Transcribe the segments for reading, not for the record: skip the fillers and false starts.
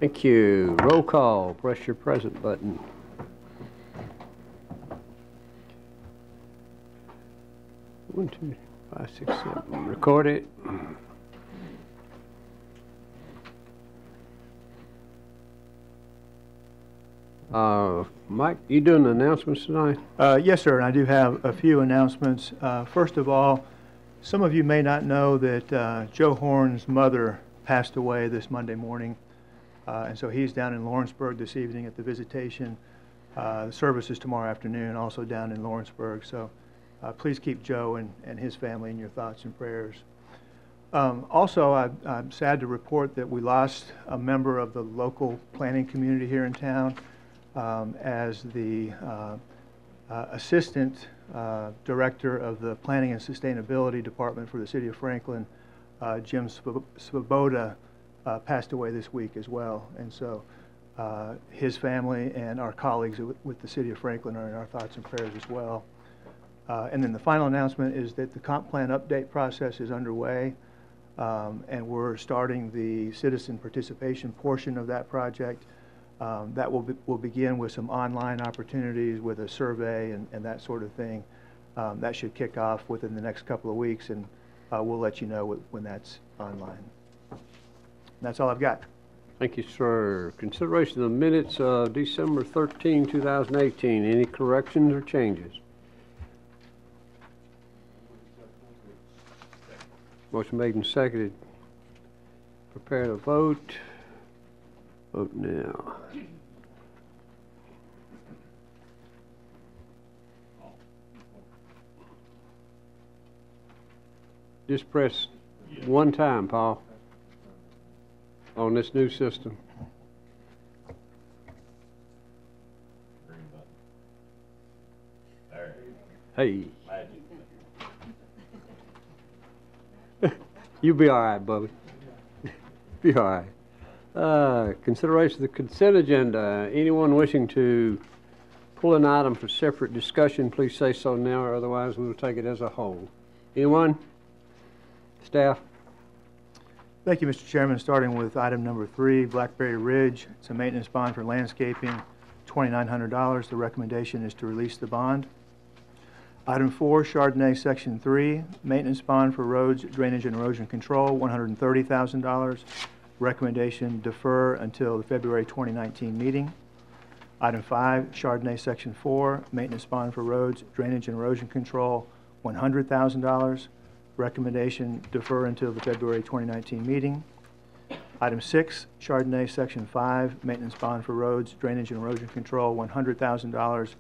Thank you. Roll call. Press your present button. One, two, 5, 6, 7. Record it. Mike, you doing the announcements tonight? Yes, sir, and I do have a few announcements. First of all, some of you may not know that Joe Horn's mother passed away this Monday morning, and so he's down in Lawrenceburg this evening at the visitation. The service is tomorrow afternoon, also down in Lawrenceburg, so please keep Joe and his family in your thoughts and prayers. Also, I'm sad to report that we lost a member of the local planning community here in town. As the Assistant Director of the Planning and Sustainability Department for the City of Franklin, Jim Svoboda, passed away this week as well. And so his family and our colleagues with the City of Franklin are in our thoughts and prayers as well. And then the final announcement is that the comp plan update process is underway, and we're starting the citizen participation portion of that project. That will begin with some online opportunities with a survey and that sort of thing. That should kick off within the next couple of weeks, and we'll let you know when that's online. And that's all I've got. Thank you, sir. Consideration of the minutes of December 13, 2018. Any corrections or changes? Motion made and seconded. Prepare to vote. Vote now. Just press one time, Paul, on this new system. Hey. You'll be all right, Bubby. Be all right. Consideration of the consent agenda. Anyone wishing to pull an item for separate discussion, please say so now, or otherwise we will take it as a whole. Anyone? Staff? Thank you, Mr. Chairman. Starting with item number 3, Blackberry Ridge. It's a maintenance bond for landscaping, $2,900. The recommendation is to release the bond. Item 4, Chardonnay Section 3, maintenance bond for roads, drainage, and erosion control, $130,000. Recommendation defer until the February 2019 meeting. Item 5, Chardonnay Section 4, maintenance bond for roads, drainage, and erosion control, $100,000. Recommendation defer until the February 2019 meeting. Item 6, Chardonnay Section 5, maintenance bond for roads, drainage, and erosion control, $100,000.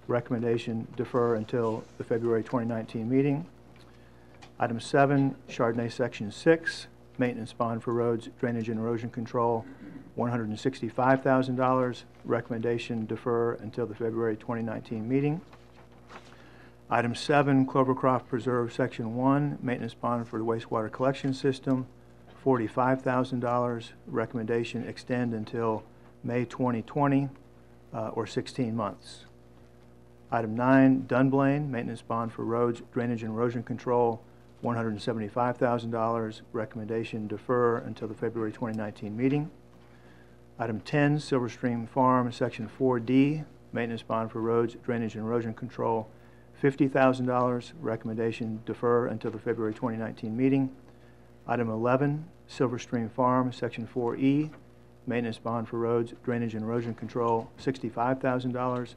Recommendation defer until the February 2019 meeting. Item 7, Chardonnay Section 6, maintenance bond for roads, drainage, and erosion control, $165,000. Recommendation defer until the February 2019 meeting. Item 7, Clovercroft Preserve Section 1, maintenance bond for the wastewater collection system, $45,000. Recommendation extend until May 2020 or 16 months. Item 9, Dunblane, maintenance bond for roads, drainage, and erosion control, $175,000. Recommendation defer until the February 2019 meeting. Item 10, Silverstream Farm, Section 4D, maintenance bond for roads, drainage, and erosion control, $50,000. Recommendation defer until the February 2019 meeting. Item 11, Silverstream Farm, Section 4E, maintenance bond for roads, drainage, and erosion control, $65,000.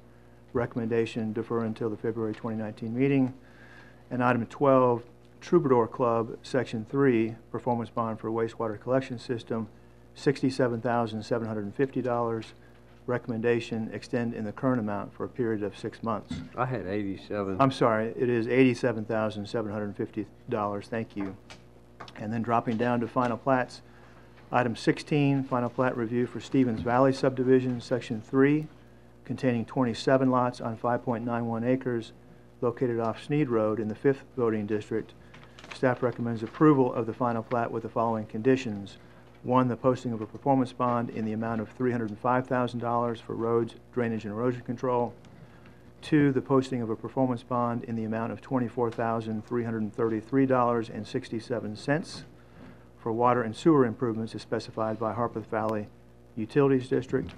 Recommendation defer until the February 2019 meeting. And item 12, Troubadour Club, Section 3, performance bond for wastewater collection system, $67,750. Recommendation extend in the current amount for a period of 6 months. I had 87. I'm sorry, it is $87,750. Thank you. And then dropping down to final plats, item 16, final plat review for Stevens Valley subdivision, Section 3, containing 27 lots on 5.91 acres, located off Sneed Road in the 5th voting district. Staff recommends approval of the final plat with the following conditions. 1, the posting of a performance bond in the amount of $305,000 for roads, drainage, and erosion control. 2, the posting of a performance bond in the amount of $24,333.67 for water and sewer improvements as specified by Harpeth Valley Utilities District.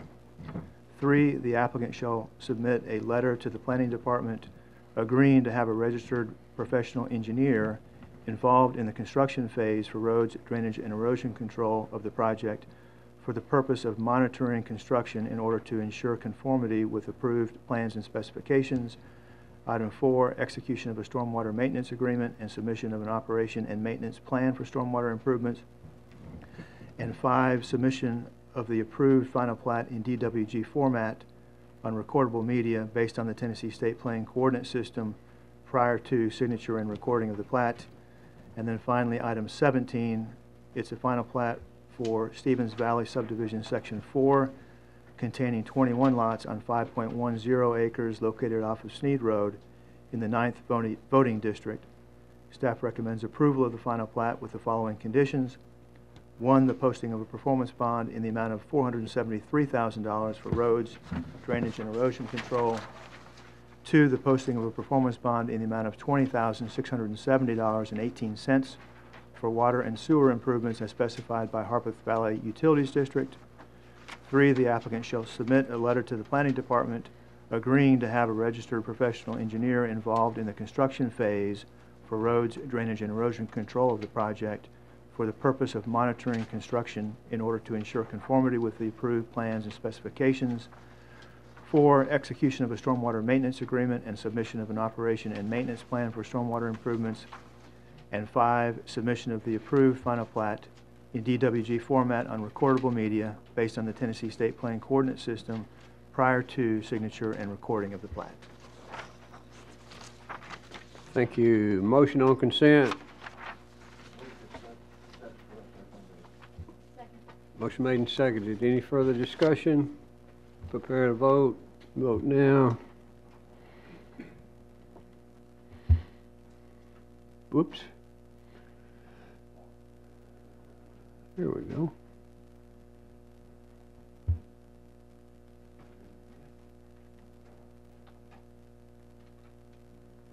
3, the applicant shall submit a letter to the Planning Department agreeing to have a registered professional engineer involved in the construction phase for roads, drainage, and erosion control of the project for the purpose of monitoring construction in order to ensure conformity with approved plans and specifications. Item 4, execution of a stormwater maintenance agreement and submission of an operation and maintenance plan for stormwater improvements. And 5, submission of the approved final plat in DWG format on recordable media based on the Tennessee State Plan Coordinate System prior to signature and recording of the plat. And then finally, item 17, it's a final plat for Stevens Valley Subdivision Section 4, containing 21 lots on 5.10 acres located off of Sneed Road in the 9th voting district. Staff recommends approval of the final plat with the following conditions. 1, the posting of a performance bond in the amount of $473,000 for roads, drainage, and erosion control. 2, the posting of a performance bond in the amount of $20,670.18 for water and sewer improvements as specified by Harpeth Valley Utilities District. 3, the applicant shall submit a letter to the Planning Department agreeing to have a registered professional engineer involved in the construction phase for roads, drainage, and erosion control of the project for the purpose of monitoring construction in order to ensure conformity with the approved plans and specifications. 4, execution of a stormwater maintenance agreement and submission of an operation and maintenance plan for stormwater improvements. And 5, submission of the approved final plat in DWG format on recordable media based on the Tennessee State Plan Coordinate System prior to signature and recording of the plat. Thank you. Motion on consent. Motion made and seconded. Any further discussion? Prepare to vote. Vote now. Whoops. Here we go.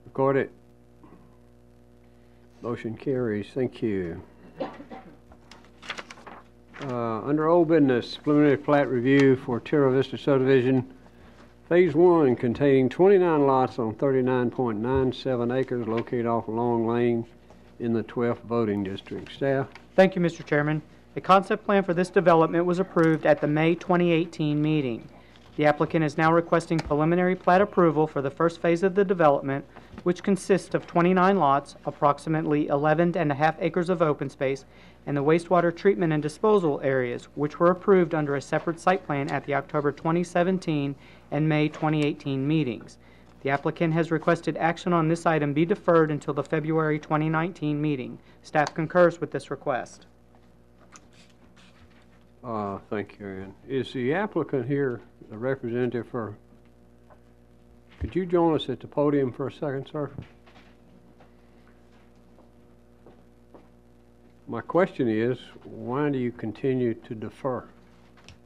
Record it. Motion carries. Thank you. Under old business, preliminary plat review for Terra Vista subdivision, phase 1, containing 29 lots on 39.97 acres located off Long Lane in the 12th voting district. Staff? Thank you, Mr. Chairman. A concept plan for this development was approved at the May 2018 meeting. The applicant is now requesting preliminary plat approval for the first phase of the development, which consists of 29 lots, approximately 11.5 acres of open space, and the wastewater treatment and disposal areas, which were approved under a separate site plan at the October 2017 and May 2018 meetings. The applicant has requested action on this item be deferred until the February 2019 meeting. Staff concurs with this request. Thank you, Aaron. Is the applicant here, the representative for, could you join us at the podium for a second, sir? My question is, why do you continue to defer?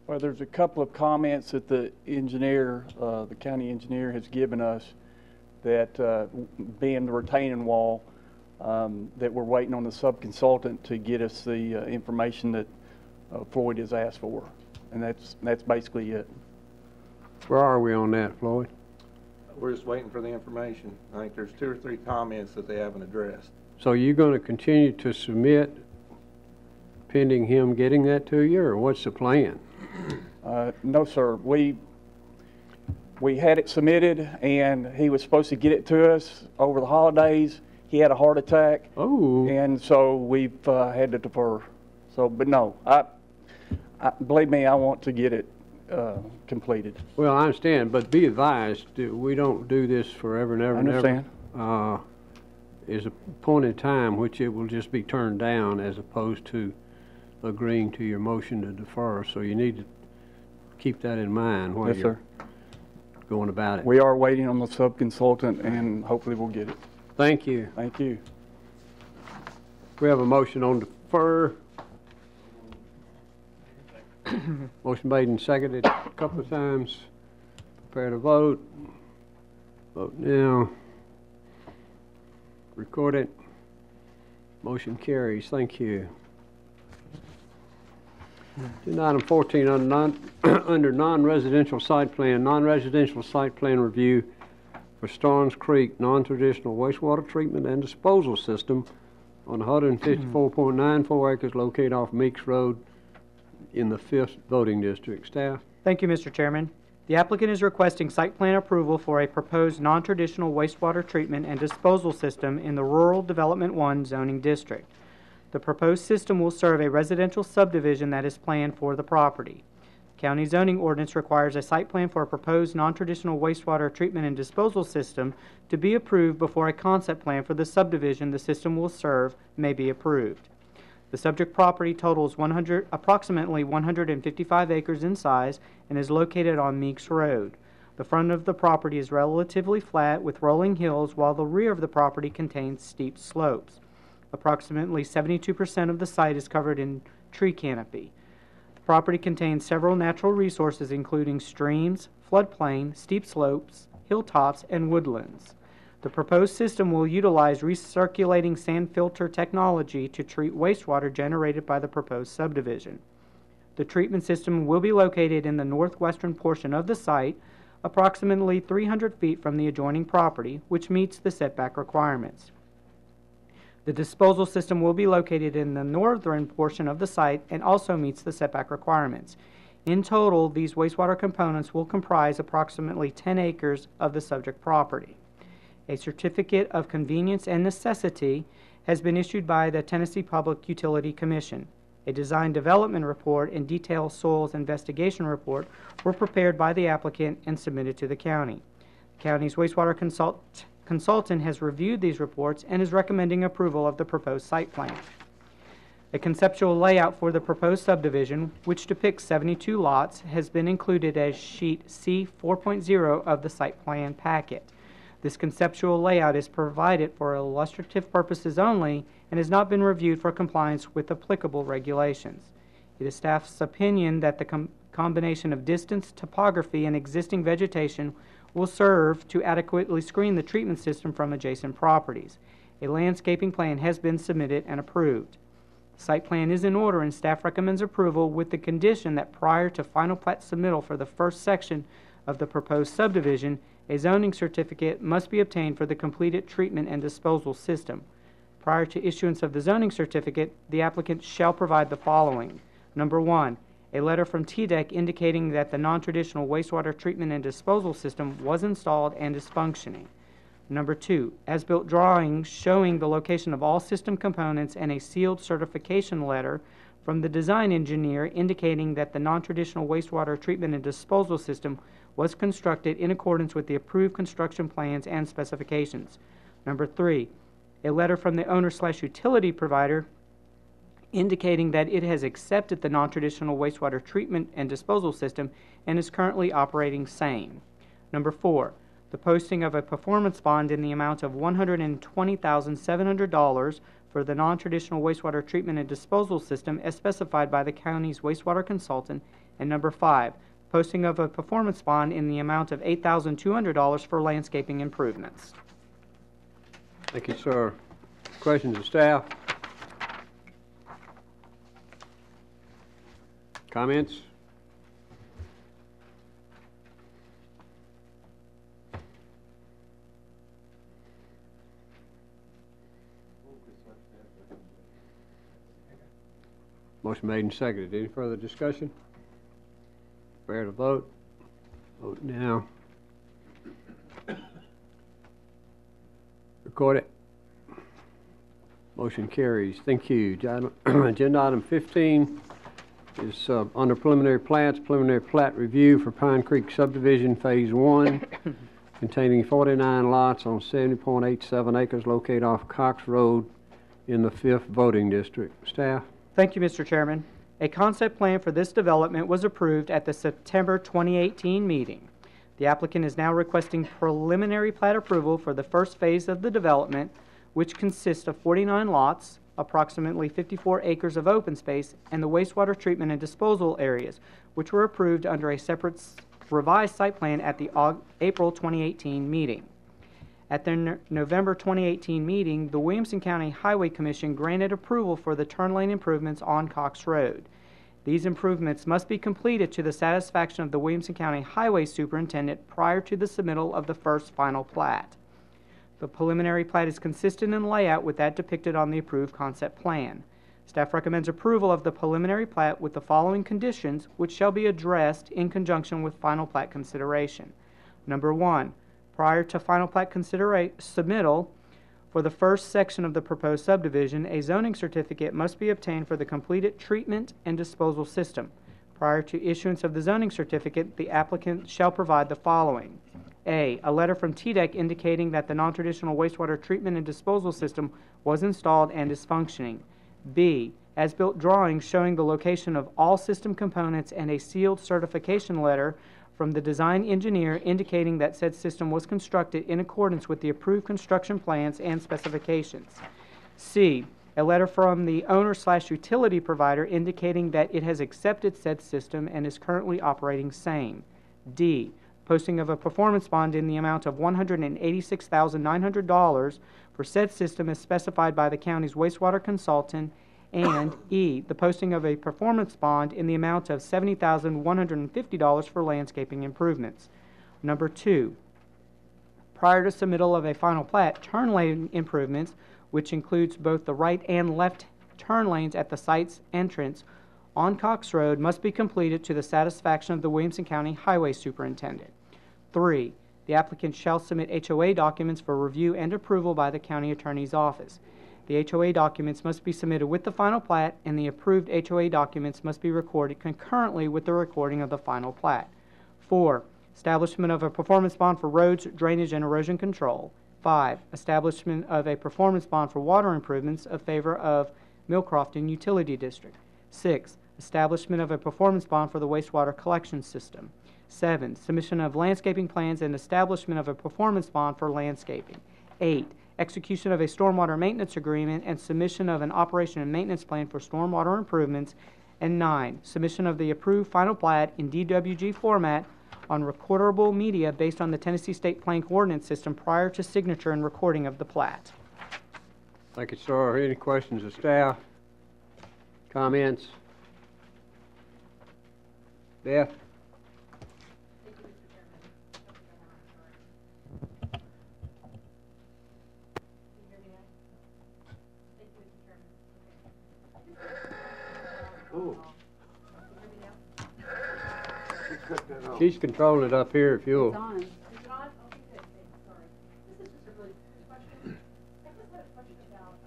Well, there's a couple of comments that the engineer, the county engineer has given us that being the retaining wall, that we're waiting on the sub-consultant to get us the information that Floyd has asked for. And that's basically it. Where are we on that, Floyd? We're just waiting for the information. I think there's 2 or 3 comments that they haven't addressed. So you're going to continue to submit pending him getting that to you, or what's the plan? No, sir. We had it submitted, and he was supposed to get it to us over the holidays. He had a heart attack. Oh. And so we've had to defer. So, but no, I believe me, I want to get it completed. Well, I understand, but be advised, we don't do this forever and ever I and ever. understand. There's a point in time which it will just be turned down as opposed to agreeing to your motion to defer. So you need to keep that in mind while Yes, you're sir. going about it. We are waiting on the sub-consultant, and hopefully we'll get it. Thank you. Thank you. We have a motion on defer. Motion made and seconded a couple of times. Prepare to vote. Vote now. Record it. Motion carries. Thank you. Agenda item 14, under non-residential site plan review for Starnes Creek non-traditional wastewater treatment and disposal system on 154.94 acres located off Meeks Road in the 5th voting district. Staff? Thank you, Mr. Chairman. The applicant is requesting site plan approval for a proposed non-traditional wastewater treatment and disposal system in the Rural Development 1 zoning district. The proposed system will serve a residential subdivision that is planned for the property. County zoning ordinance requires a site plan for a proposed non-traditional wastewater treatment and disposal system to be approved before a concept plan for the subdivision the system will serve may be approved. The subject property totals approximately 155 acres in size and is located on Meeks Road. The front of the property is relatively flat with rolling hills, while the rear of the property contains steep slopes. Approximately 72% of the site is covered in tree canopy. The property contains several natural resources including streams, floodplain, steep slopes, hilltops, and woodlands. The proposed system will utilize recirculating sand filter technology to treat wastewater generated by the proposed subdivision. The treatment system will be located in the northwestern portion of the site, approximately 300 feet from the adjoining property, which meets the setback requirements. The disposal system will be located in the northern portion of the site and also meets the setback requirements. In total, these wastewater components will comprise approximately 10 acres of the subject property. A certificate of convenience and necessity has been issued by the Tennessee Public Utility Commission. A design development report and detailed soils investigation report were prepared by the applicant and submitted to the county. The county's wastewater consultant has reviewed these reports and is recommending approval of the proposed site plan. A conceptual layout for the proposed subdivision, which depicts 72 lots, has been included as sheet C 4.0 of the site plan packet. This conceptual layout is provided for illustrative purposes only and has not been reviewed for compliance with applicable regulations. It is staff's opinion that the combination of distance, topography, and existing vegetation will serve to adequately screen the treatment system from adjacent properties. A landscaping plan has been submitted and approved. The site plan is in order and staff recommends approval with the condition that prior to final plat submittal for the first section of the proposed subdivision, a zoning certificate must be obtained for the completed treatment and disposal system. Prior to issuance of the zoning certificate, the applicant shall provide the following. Number 1, a letter from TDEC indicating that the non-traditional wastewater treatment and disposal system was installed and is functioning. Number 2, as-built drawings showing the location of all system components and a sealed certification letter from the design engineer indicating that the non-traditional wastewater treatment and disposal system was constructed in accordance with the approved construction plans and specifications. Number 3, a letter from the owner/utility provider indicating that it has accepted the non-traditional wastewater treatment and disposal system and is currently operating same. Number 4, the posting of a performance bond in the amount of $120,700 for the non-traditional wastewater treatment and disposal system as specified by the county's wastewater consultant. And number 5, posting of a performance bond in the amount of $8,200 for landscaping improvements. Thank you, sir. Questions of staff? Comments? Motion made and seconded. Any further discussion? Prepare to vote. Vote now. Record it. Motion carries. Thank you. Agenda item 15 is under preliminary plats, preliminary plat review for Pine Creek subdivision phase 1 containing 49 lots on 70.87 acres located off Cox Road in the 5th voting district. Staff? Thank you, Mr. Chairman. A concept plan for this development was approved at the September 2018 meeting. The applicant is now requesting preliminary plat approval for the first phase of the development, which consists of 49 lots, approximately 54 acres of open space, and the wastewater treatment and disposal areas, which were approved under a separate revised site plan at the April 2018 meeting. At their November 2018 meeting, the Williamson County Highway Commission granted approval for the turn lane improvements on Cox Road. These improvements must be completed to the satisfaction of the Williamson County Highway Superintendent prior to the submittal of the first final plat. The preliminary plat is consistent in layout with that depicted on the approved concept plan. Staff recommends approval of the preliminary plat with the following conditions, which shall be addressed in conjunction with final plat consideration. Number 1, prior to final plat submittal, for the first section of the proposed subdivision, a zoning certificate must be obtained for the completed treatment and disposal system. Prior to issuance of the zoning certificate, the applicant shall provide the following. A letter from TDEC indicating that the non-traditional wastewater treatment and disposal system was installed and is functioning. B, as-built drawings showing the location of all system components and a sealed certification letter from the design engineer indicating that said system was constructed in accordance with the approved construction plans and specifications. C, a letter from the owner/utility provider indicating that it has accepted said system and is currently operating same. D, posting of a performance bond in the amount of $186,900 for said system as specified by the county's wastewater consultant. And E, the posting of a performance bond in the amount of $70,150 for landscaping improvements. Number 2, prior to submittal of a final plat, turn lane improvements, which includes both the right and left turn lanes at the site's entrance on Cox Road, must be completed to the satisfaction of the Williamson County Highway Superintendent. 3, the applicant shall submit HOA documents for review and approval by the County Attorney's Office. The HOA documents must be submitted with the final plat, and the approved HOA documents must be recorded concurrently with the recording of the final plat. 4, establishment of a performance bond for roads, drainage, and erosion control. 5, establishment of a performance bond for water improvements of favor of Millcrofton Utility District. 6, establishment of a performance bond for the wastewater collection system. 7, submission of landscaping plans and establishment of a performance bond for landscaping. 8, execution of a stormwater maintenance agreement and submission of an operation and maintenance plan for stormwater improvements. And 9, submission of the approved final plat in DWG format on recordable media based on the Tennessee State Plan Coordinate System prior to signature and recording of the plat. Thank you, sir. Any questions of staff? Comments? Beth? She's controlling it up here if you'll. Is it on? Okay, good. Sorry. This is just a really quick question. I just had a question about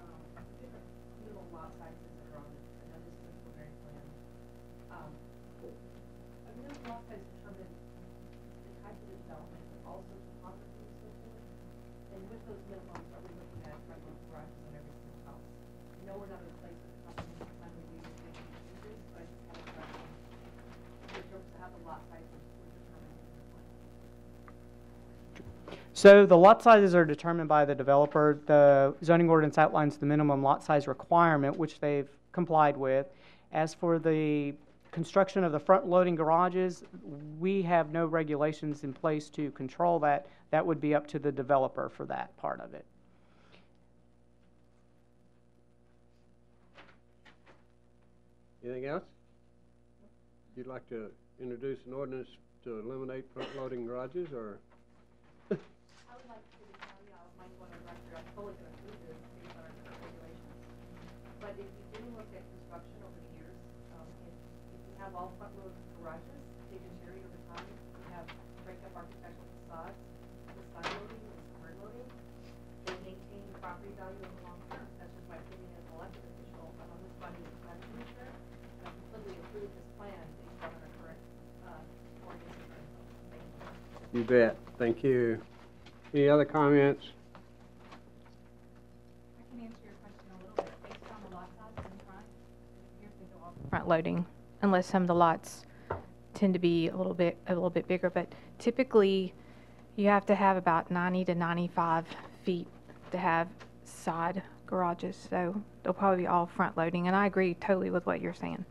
different little lot sizes that are on this. I know this is a preliminary plan. A new lot size determines the type of development, but also topography and so forth. And with those minimums, are we looking at front load garages on every single house? I know we're not in a place with the company when we use making changes, but I just had a question. In terms of how the lot sizes were determined in the plan. So the lot sizes are determined by the developer. The zoning ordinance outlines the minimum lot size requirement, which they've complied with. As for the construction of the front-loading garages, we have no regulations in place to control that. That would be up to the developer for that part of it. Anything else? You'd like to introduce an ordinance to eliminate front-loading garages, or? I would like to tell you, I might want to record, I'm totally going to approve this based on our current regulations. But if you do look at construction over the years, if you have all front load garages, they deteriorate over time. You have break-up architectural facades, the side loading and the rear loading. They maintain the property value in the long term. That's just my opinion as an elected official. I'm on this body as a planning commissioner, and I completely approve this plan based on our current ordinance. Thank you. You bet. Thank you. Any other comments? I can answer your question a little bit based on the lot size in front. Here's the go front loading, unless some of the lots tend to be a little bit bigger, but typically you have to have about 90 to 95 feet to have side garages, so they'll probably be all front loading, and I agree totally with what you're saying.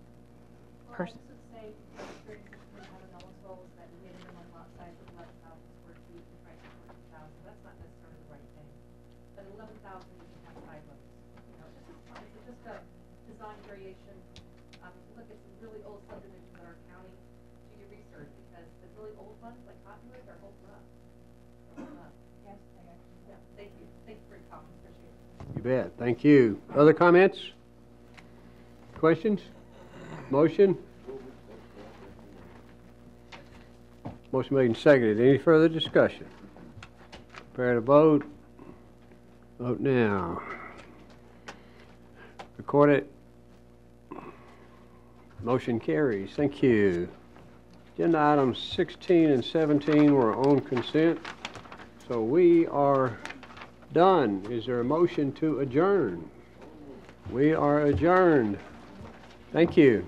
Well, I would say, from experience, we have an Ellisville that we made a minimum lot size of 11,000 square feet, and price of 14,000. That's not necessarily the right thing. But 11,000, you can have side loads. You know, this is fine. It's just a design variation. Look at some really old You bet. Thank you. Other comments? Questions? Motion? Motion made and seconded. Any further discussion? Prepare to vote. Vote now. Record it. Motion carries. Thank you. Agenda items 16 and 17 were on consent, so we are done. Is there a motion to adjourn? We are adjourned. Thank you.